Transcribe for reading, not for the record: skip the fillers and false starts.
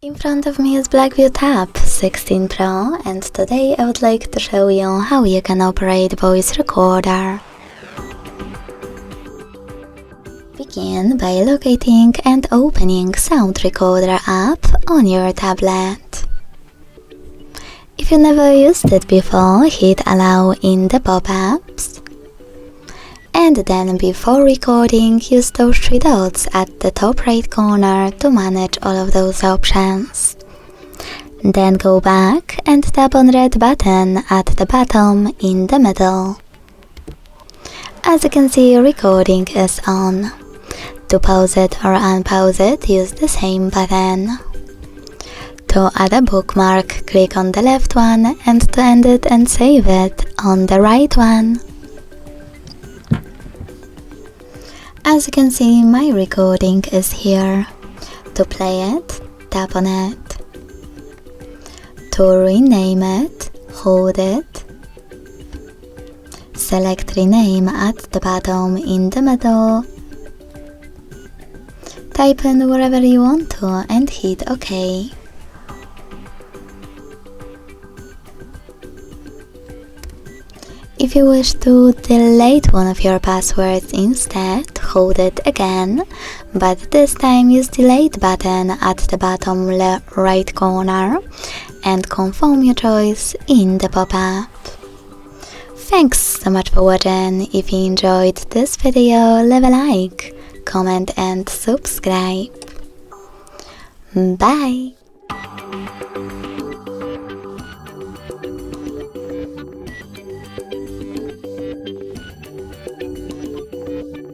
In front of me is Blackview Tab 16 Pro, and today I would like to show you how you can operate voice recorder. Begin by locating and opening Sound Recorder app on your tablet. If you never used it before, hit allow in the pop-ups. And then before recording, use those three dots at the top right corner to manage all of those options. Then go back and tap on red button at the bottom in the middle. As you can see, recording is on. To pause it or unpause it, use the same button. To add a bookmark, click on the left one, and to end it and save it, on the right one. As you can see, my recording is here. To play it, tap on it. To rename it, hold it. Select rename at the bottom in the middle. Type in wherever you want to and hit OK. If you wish to delete one of your passwords instead, hold it again, but this time use delete button at the bottom right corner and confirm your choice in the pop-up. Thanks so much for watching. If you enjoyed this video, leave a like, comment and subscribe. Bye!